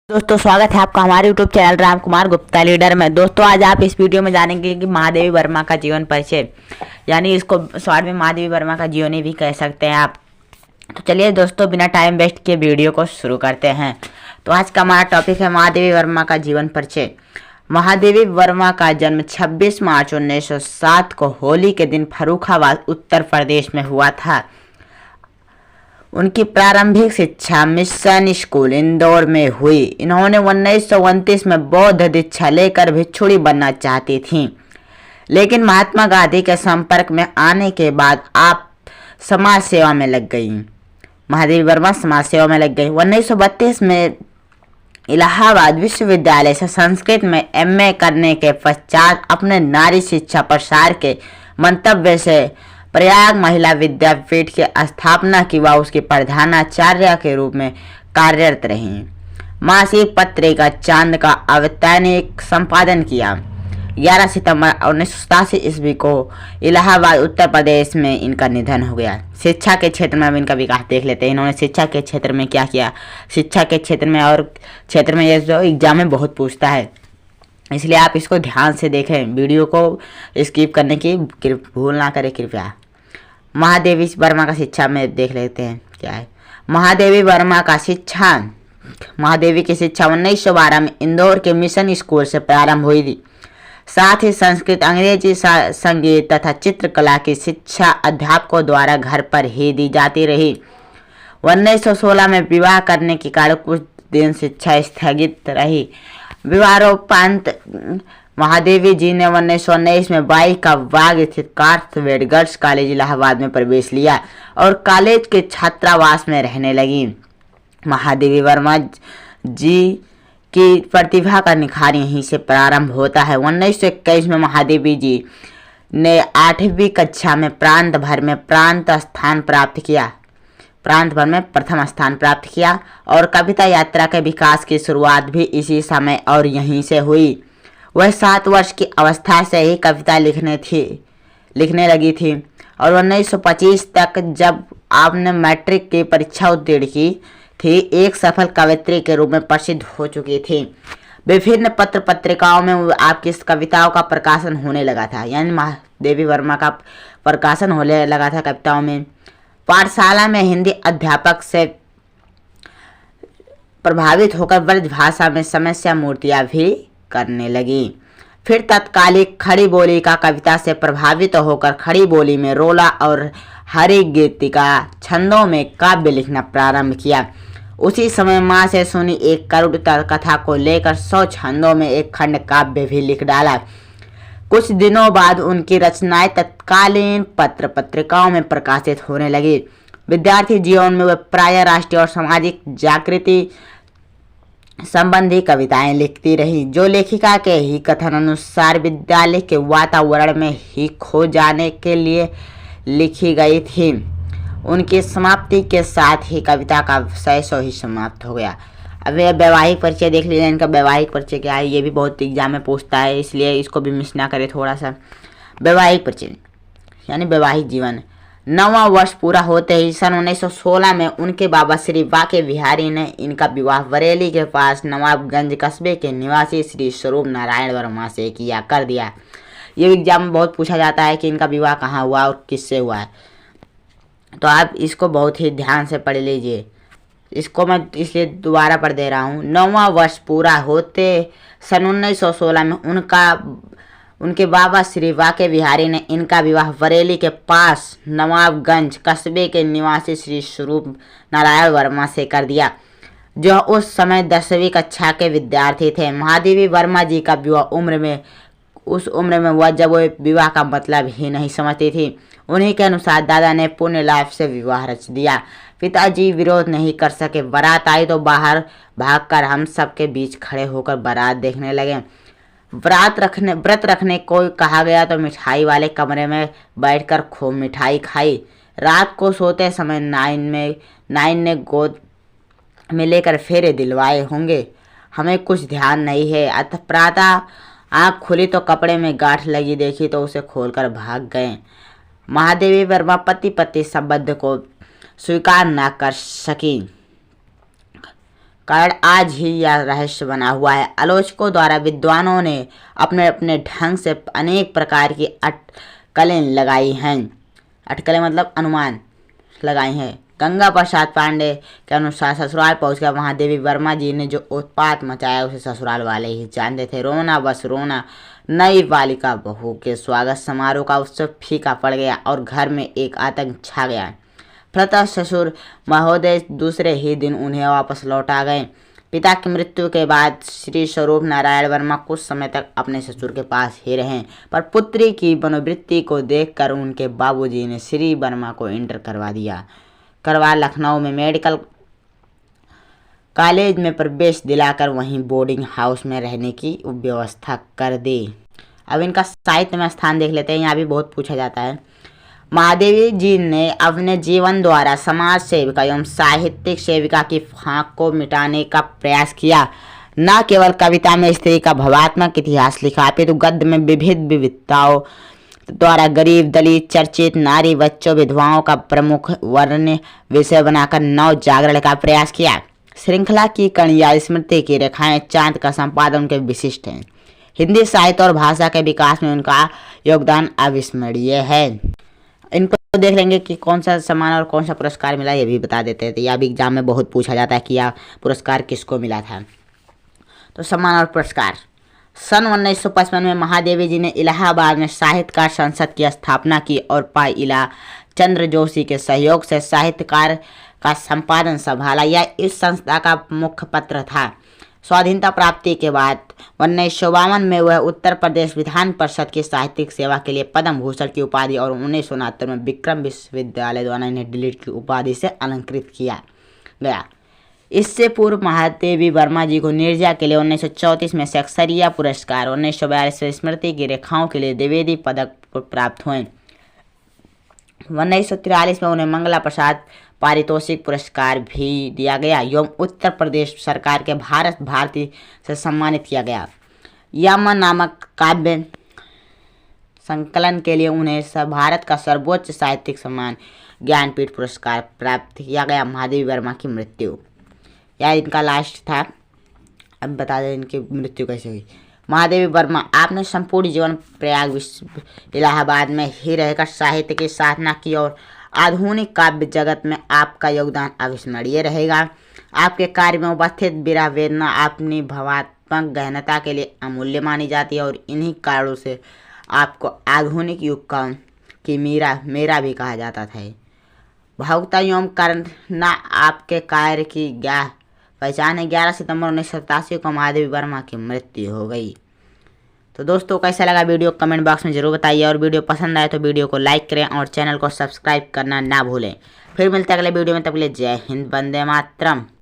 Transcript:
दोस्तों स्वागत है आपका हमारे YouTube channel Ram Kumar Gupta leader में। दोस्तों आज आप इस वीडियो में जानेंगे कि महादेवी वर्मा का जीवन परिचय, यानी इसको शॉर्ट में महादेवी वर्मा का जीवनी भी कह सकते हैं आप। तो चलिए दोस्तों बिना टाइम वेस्ट किए वीडियो को शुरू करते हैं। तो आज का हमारा टॉपिक है महादेवी वर्मा का जीवन परिचय। महादेवी वर्मा का जन्म 26 मार्च 1907 को होली के दिन फर्रुखाबाद उत्तर प्रदेश में हुआ था। उनकी प्रारंभिक शिक्षा मिशन स्कूल इंदौर में हुई। इन्होंने 1929 में बौद्ध दीक्षा लेकर भिक्षुणी बनना चाहती थीं, लेकिन महात्मा गांधी के संपर्क में आने के बाद आप समाज सेवा में लग गईं। महादेवी वर्मा समाज सेवा में लग गई। 1932 में इलाहाबाद विश्वविद्यालय से संस्कृत में एमए करने के पश्चात अपने नारी शिक्षा प्रसार के मंतव्य से प्रयाग महिला विद्यापीठ की स्थापना की व उसकी प्रधानाचार्य के रूप में कार्यरत रहीं। मासिक पत्रिका चांद का अवैतनिक संपादन किया। 11 सितंबर 1987 ईस्वी को इलाहाबाद उत्तर प्रदेश में इनका निधन हो गया। शिक्षा के क्षेत्र में अब इनका विकास देख लेते हैं। इन्होंने शिक्षा के क्षेत्र में क्या किया। शिक्षा के क्षेत्र में और क्षेत्र में ये जो एग्जाम में बहुत पूछता है, इसलिए आप इसको ध्यान से देखें, वीडियो को स्किप करने की भूल ना करें कृपया। महादेवी वर्मा का शिक्षा में देख लेते हैं क्या है। महादेवी वर्मा का शिक्षा महादेवी की शिक्षा 1912 में इंदौर के मिशन स्कूल से प्रारंभ हुई थी। साथ ही संस्कृत, अंग्रेजी, संगीत तथा चित्रकला की शिक्षा अध्यापकों द्वारा घर पर ही दी जाती रही। 1916 में विवाह करने के कारण कुछ दिन शिक्षा स्थगित रही। विवाहोपरांत महादेवी जी ने 1919 में बाई का बाग स्थित कार्थवेड गर्ल्स कॉलेज इलाहाबाद में प्रवेश लिया और कॉलेज के छात्रावास में रहने लगी। महादेवी वर्मा जी की प्रतिभा का निखार यहीं से प्रारंभ होता है। 1921 में महादेवी जी ने 8वीं कक्षा में प्रांत भर में प्रथम स्थान प्राप्त किया और कविता यात्रा के विकास की शुरुआत भी इसी समय और यहीं से हुई। वह 7 वर्ष की अवस्था से ही कविता लिखने लगी थी और 1925 तक जब आपने मैट्रिक की परीक्षा उत्तीर्ण की थी, एक सफल कवयित्री के रूप में प्रसिद्ध हो चुकी थी। विभिन्न पत्र पत्रिकाओं में आपकी कविताओं का प्रकाशन होने लगा था, यानी महादेवी वर्मा का प्रकाशन होने लगा था कविताओं में। पाठशाला में हिंदी अध्यापक से प्रभावित होकर ब्रज भाषा में समस्या मूर्तियां भी करने लगी। फिर तत्कालिक खड़ी बोली का कविता से प्रभावित होकर खड़ी बोली में रोला और हरि गीतिका छंदों में काव्य लिखना प्रारंभ किया। उसी समय माँ से सुनी एक करुण कथा को लेकर 100 छंदों में एक खंड काव्य भी लिख डाला। कुछ दिनों बाद उनकी रचनाएं तत्कालीन पत्र पत्रिकाओं में प्रकाशित होने लगी। विद्यार्थी जीवन में वे प्रायः राष्ट्रीय और सामाजिक जागृति संबंधी कविताएं लिखती रही, जो लेखिका के ही कथन अनुसार विद्यालय के वातावरण में ही खो जाने के लिए लिखी गई थी। उनकी समाप्ति के साथ ही कविता का शैशव ही समाप्त हो गया। अब यह वैवाहिक परिचय देख लीजिए। इनका वैवाहिक परिचय क्या है, ये भी बहुत एग्जाम में पूछता है, इसलिए इसको भी मिस ना करें थोड़ा सा। वैवाहिक परिचय यानी वैवाहिक जीवन। 9वां वर्ष पूरा होते ही सन 1916 में उनके बाबा श्री वाके बिहारी ने इनका विवाह बरेली के पास नवाबगंज कस्बे के निवासी श्री स्वरूप नारायण वर्मा से कर दिया। ये एग्जाम में बहुत पूछा जाता है कि इनका विवाह कहाँ हुआ और किससे हुआ है, तो आप इसको बहुत ही ध्यान से पढ़ लीजिए। इसको मैं इसलिए दोबारा पढ़ दे रहा हूँ। 9वां वर्ष पूरा होते सन 1916 में उनके बाबा श्री वाके बिहारी ने इनका विवाह बरेली के पास नवाबगंज कस्बे के निवासी श्री स्वरूप नारायण वर्मा से कर दिया, जो उस समय 10वीं कक्षा के विद्यार्थी थे। महादेवी वर्मा जी का विवाह उस उम्र में हुआ जब वो विवाह का मतलब ही नहीं समझती थी। उन्हीं के अनुसार दादा ने पुण्य लाभ से विवाह रच दिया। पिताजी विरोध नहीं कर सके। बारात आई तो बाहर भागकर हम सबके बीच खड़े होकर बारात देखने लगे। व्रत रखने को कहा गया तो मिठाई वाले कमरे में बैठकर खूब मिठाई खाई। रात को सोते समय नाइन ने गोद में लेकर फेरे दिलवाए होंगे, हमें कुछ ध्यान नहीं है। अतः प्रातः आँख खुली तो कपड़े में गांठ लगी देखी तो उसे खोलकर भाग गए। महादेवी वर्मा पति संबंध को स्वीकार न कर सकी। कारण आज ही यह रहस्य बना हुआ है। आलोचकों द्वारा विद्वानों ने अपने अपने ढंग से अनेक प्रकार की अटकलें लगाई हैं। अटकलें मतलब अनुमान लगाई हैं। गंगा प्रसाद पांडे के अनुसार ससुराल पहुंचकर वहां देवी वर्मा जी ने जो उत्पात मचाया उसे ससुराल वाले ही जानते थे। रोना बस रोना। नई बालिका बहू के स्वागत समारोह का उत्सव फीका पड़ गया और घर में एक आतंक छा गया। फलतः ससुर महोदय दूसरे ही दिन उन्हें वापस लौटा गए। पिता की मृत्यु के बाद श्री स्वरूप नारायण वर्मा कुछ समय तक अपने ससुर के पास ही रहे, पर पुत्री की मनोवृत्ति को देखकर उनके बाबूजी ने श्री वर्मा को इंटर करवा लखनऊ में मेडिकल कॉलेज में प्रवेश दिलाकर वहीं बोर्डिंग हाउस में रहने की व्यवस्था कर दी। अब इनका साहित्य में स्थान देख लेते हैं, यहाँ भी बहुत पूछा जाता है। महादेवी जी ने अपने जीवन द्वारा समाज सेविका एवं साहित्यिक सेविका की फांक को मिटाने का प्रयास किया। न केवल कविता में स्त्री का भावात्मक इतिहास लिखा, अपितु गद्य में विविध विविधताओं द्वारा गरीब, दलित, चर्चित नारी, बच्चों, विधवाओं का प्रमुख वर्ण विषय बनाकर नव जागरण का प्रयास किया। श्रृंखला की कणिया स्मृति की रेखाएं चांद का संपादन उनके विशिष्ट हैं। हिंदी साहित्य और भाषा के विकास में उनका योगदान अविस्मरणीय है। इनको देख लेंगे कि कौन सा सम्मान और कौन सा पुरस्कार मिला, ये भी बता देते थे। यह भी एग्जाम में बहुत पूछा जाता है कि यह पुरस्कार किसको मिला था। तो सम्मान और पुरस्कार। सन 1955 में महादेवी जी ने इलाहाबाद में साहित्यकार संसद की स्थापना की और पाई इला चंद्र जोशी के सहयोग से साहित्यकार का संपादन संभाला। यह इस संस्था का मुख्य पत्र था। स्वाधीनता प्राप्ति के बाद 1952 में वह उत्तर प्रदेश विधान परिषद की साहित्यिक सेवा के लिए पद्म भूषण की उपाधि और 1969 में विक्रम विश्वविद्यालय द्वारा इन्हें डिलीट की उपाधि से अलंकृत किया गया। इससे पूर्व महादेवी वर्मा जी को नीरजा के लिए 1934 में सेक्सरिया पुरस्कार, 1942 में स्मृति की रेखाओं के लिए द्विवेदी पदक प्राप्त हुए। 1943 में उन्हें मंगला प्रसाद पारितोषिक पुरस्कार भी दिया गया एवं उत्तर प्रदेश सरकार के भारत भारती से सम्मानित किया गया। यमन नामक काव्य संकलन के लिए उन्हें भारत का सर्वोच्च साहित्यिक सम्मान ज्ञानपीठ पुरस्कार प्राप्त किया गया। महादेवी वर्मा की मृत्यु, यह इनका लास्ट था। अब बता दें इनकी मृत्यु कैसे हुई। महादेवी वर्मा, आपने संपूर्ण जीवन प्रयाग विश्व इलाहाबाद में ही रहकर साहित्य की साधना की और आधुनिक काव्य जगत में आपका योगदान अविस्मरणीय रहेगा। आपके कार्य में उपस्थित विरह वेदना अपनी भावात्मक गहनता के लिए अमूल्य मानी जाती है और इन्हीं कारणों से आपको आधुनिक युग की मेरा भी कहा जाता था। भावुकता एवं करना आपके कार्य की पहचान है। 11 सितंबर 1987 को महादेवी वर्मा की मृत्यु हो गई। तो दोस्तों कैसा लगा वीडियो कमेंट बॉक्स में जरूर बताइए और वीडियो पसंद आए तो वीडियो को लाइक करें और चैनल को सब्सक्राइब करना ना भूलें। फिर मिलते हैं अगले वीडियो में, तब के लिए जय हिंद, वंदे मातरम।